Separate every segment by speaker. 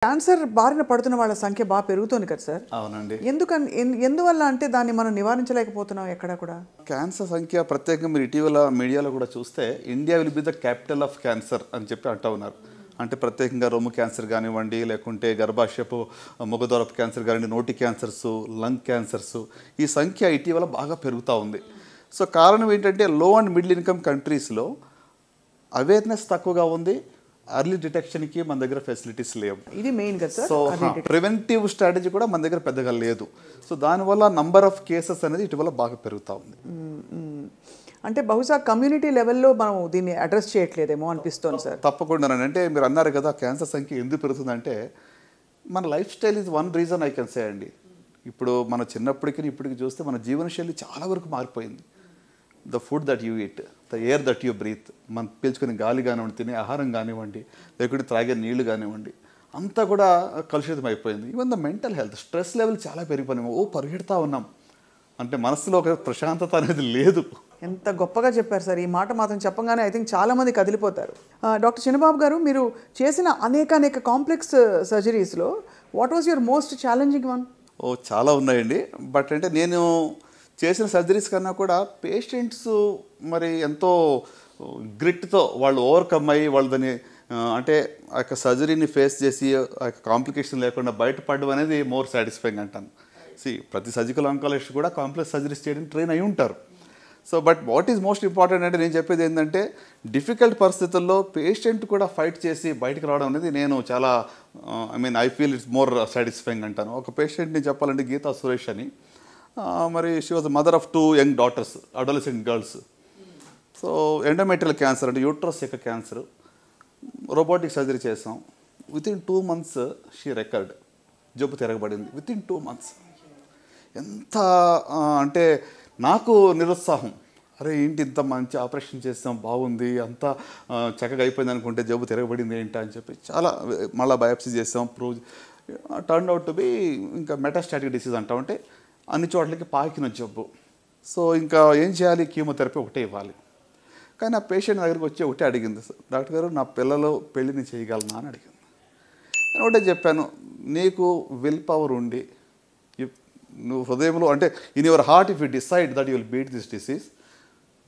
Speaker 1: Cancer బారిన పడుతున్న వాళ్ళ సంఖ్య బాగా పెరుగుతోంది కదా సార్.
Speaker 2: అవునండి.
Speaker 1: ఎందువల్ల అంటే దాన్ని మనం నివారించలేకపోతున్నాం ఎక్కడ కూడా.
Speaker 2: క్యాన్సర్ సంఖ్య ప్రత్యేకంగా మీరు ఇటీవల మీడియాలో కూడా చూస్తే India will be the capital of cancer అని చెప్పి అంటూ ఉన్నారు. అంటే ప్రత్యేకంగా రొమ్ము క్యాన్సర్ కానివ్వండి, లేకుంటే గర్భాశయపు ముఖద్వారపు క్యాన్సర్ కానివ్వండి, నోటి క్యాన్సర్స్, లంగ్ క్యాన్సర్స్, ఈ సంఖ్య ఇటీవల బాగా పెరుగుతూ ఉంది. సో కారణం ఏంటంటే లో అండ్ మిడిల్ ఇన్కమ్ కంట్రీస్లో అవేర్నెస్ తక్కువగా ఉంది. ఎర్లీ డిటెక్షన్కి మన దగ్గర ఫెసిలిటీస్ లేవు.
Speaker 1: ఇది మెయిన్ కదా సార్.
Speaker 2: సో ప్రివెంటివ్ స్ట్రాటజీ కూడా మన దగ్గర పెద్దగా లేదు. సో దానివల్ల నంబర్ ఆఫ్ కేసెస్ అనేది ఇటీవల బాగా పెరుగుతూ ఉంది.
Speaker 1: అంటే బహుశా కమ్యూనిటీ లెవెల్లో మనం దీన్ని అడ్రస్ చేయట్లేదేమో అనిపిస్తుంది సార్.
Speaker 2: తప్పకుండా. అంటే మీరు అన్నారు కదా క్యాన్సర్ సంఖ్య ఎందుకు పెరుగుతుందంటే మన life style is one reason I can say అండి. ఇప్పుడు మన చిన్నప్పటికీ ఇప్పటికి చూస్తే మన జీవనశైలి చాలా వరకు మారిపోయింది. The food that you eat, the air that you breath, మనం పీల్చుకునే గాలి కానివ్వండి, తినే ఆహారం కానివ్వండి, లేకుంటే త్రాగే నీళ్లు కానివ్వండి, అంతా కూడా కలుషితం అయిపోయింది. Even the mental health, stress level చాలా పెరిగిపోయినాము. పరిగెడతా ఉన్నాం అంటే మనసులో ఒక ప్రశాంతత అనేది లేదు.
Speaker 1: ఎంత గొప్పగా చెప్పారు సార్. ఈ మాట మాత్రం చెప్పగానే ఐ థింక్ చాలామంది కదిలిపోతారు. డాక్టర్ చిన్నబాబు గారు, మీరు చేసిన అనేక కాంప్లెక్స్ సర్జరీస్లో what was your most challenging one?
Speaker 2: చాలా ఉన్నాయండి. బట్ అంటే నేను చేసిన సర్జరీస్ కన్నా కూడా పేషెంట్స్ మరి ఎంతో గ్రిట్తో వాళ్ళు ఓవర్కమ్ అయ్యి వాళ్ళు దాన్ని అంటే ఆ యొక్క సర్జరీని ఫేస్ చేసి ఆ యొక్క కాంప్లికేషన్ లేకుండా బయటపడడం అనేది మోర్ సాటిస్ఫైయింగ్ అంటాను. ప్రతి సర్జికల్ ఆంకాలజిస్ట్ కూడా కాంప్లెక్స్ సర్జరీస్ చేయడానికి ట్రైన్ అయి ఉంటారు. So but what is most important అంటే నేను చెప్పేది ఏంటంటే డిఫికల్ట్ పరిస్థితుల్లో పేషెంట్ కూడా ఫైట్ చేసి బయటకు రావడం అనేది నేను చాలా I feel it's more satisfying అంటాను. ఒక పేషెంట్ని చెప్పాలంటే గీతా సురేష్ అని, మరి she was mother of 2 young daughters, adolescent girls. So endometrial cancer అంటే యూట్రస్ యొక్క క్యాన్సర్, రోబోటిక్ సర్జరీ చేసాం. Within 2 months she recovered. జబ్బు తిరగబడింది వితిన్ 2 months. ఎంత అంటే నాకు నిరుత్సాహం, అరే ఏంటి ఇంత మంచి ఆపరేషన్ చేస్తాం, బాగుంది, అంతా చక్కగా అయిపోయింది అనుకుంటే జబ్బు తిరగబడింది ఏంటి అని చెప్పి చాలా మళ్ళీ బయాప్సీ చేసాం. Prove turn out to be ఇంకా మెటాస్టాటిక్ డిసీజ్ అంటామంటే అన్ని చోట్లకి పాకిన జబ్బు. సో ఇంకా ఏం చేయాలి, కీమోథెరపీ ఒకటే ఇవ్వాలి. కానీ ఆ పేషెంట్ దగ్గరికి వచ్చి ఒకటే అడిగింది, డాక్టర్ గారు నా పిల్లలు పెళ్ళిని చేయగలనా అని అడిగింది. నేను ఒకటే చెప్పాను, నీకు విల్ పవర్ ఉండి నువ్వు హృదయంలో అంటే in your heart if you decide that you will beat this disease,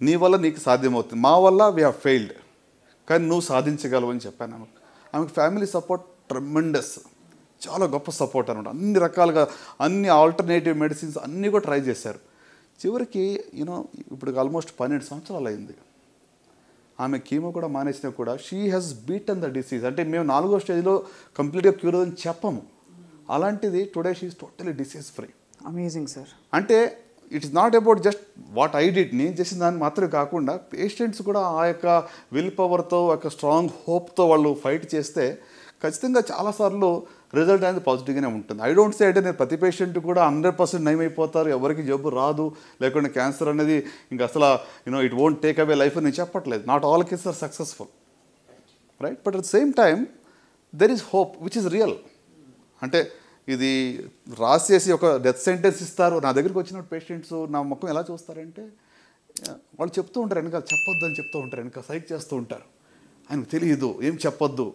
Speaker 2: నీ వల్ల నీకు సాధ్యమవుతుంది. మా వల్ల వీ హ్యావ్ ఫెయిల్డ్, కానీ నువ్వు సాధించగలవు అని చెప్పాను ఆమెకు. ఆమెకు ఫ్యామిలీ సపోర్ట్ ట్రెమెండస్, చాలా గొప్ప సపోర్ట్ అనమాట. అన్ని రకాలుగా అన్ని ఆల్టర్నేటివ్ మెడిసిన్స్ అన్నీ కూడా ట్రై చేశారు. చివరికి ఇప్పుడు ఆల్మోస్ట్ 12 సంవత్సరాలు అయింది. ఆమె కీమో కూడా మానేసినా కూడా she has beaten the disease. అంటే మేము 4వ స్టేజ్లో కంప్లీట్గా క్యూర్ అని చెప్పము. అలాంటిది today she is totally disease free.
Speaker 1: Amazing sir.
Speaker 2: అంటే it is not about just what I did, నేను చేసిన దాన్ని మాత్రమే కాకుండా పేషెంట్స్ కూడా ఆ యొక్క విల్ పవర్తో, ఆ యొక్క స్ట్రాంగ్ హోప్తో వాళ్ళు ఫైట్ చేస్తే ఖచ్చితంగా చాలాసార్లు రిజల్ట్ అనేది పాజిటివ్గానే ఉంటుంది. ఐ డోంట్ సే అంటే నేను ప్రతి పేషెంట్ కూడా 100% నయమైపోతారు, ఎవరికి జబ్బు రాదు, లేకుంటే క్యాన్సర్ అనేది ఇంకా అసలు it won't take away life అని నేను చెప్పట్లేదు. Not all cases are successful, right? But at the same time there is hope which is real. అంటే ఇది రాసేసి ఒక డెత్ సెంటెన్స్ ఇస్తారు. నా దగ్గరికి వచ్చిన పేషెంట్స్ నా ముఖం ఎలా చూస్తారంటే వాళ్ళు చెప్తూ ఉంటారు, వెనకాల చెప్పొద్దు అని చెప్తూ ఉంటారు, వెనకాల సైక్ చేస్తూ ఉంటారు, ఆయనకు తెలియదు ఏం చెప్పొద్దు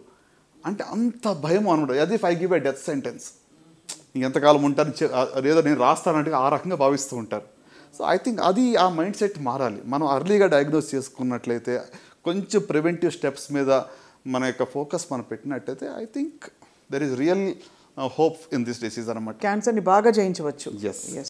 Speaker 2: అంటే అంత భయం అనమాట. అది if I give a death sentence ఎంతకాలం ఉంటారు ఏదో నేను రాస్తానంటే ఆ రకంగా భావిస్తూ ఉంటారు. సో ఐ థింక్ అది ఆ మైండ్ సెట్ మారాలి. మనం అర్లీగా డయాగ్నోస్ చేసుకున్నట్లయితే, కొంచెం ప్రివెంటివ్ స్టెప్స్ మీద మన యొక్క ఫోకస్ మనం పెట్టినట్టయితే I think there is real hope in this disease అనమాట.
Speaker 1: క్యాన్సర్ని బాగా జయించవచ్చు.
Speaker 2: ఎస్.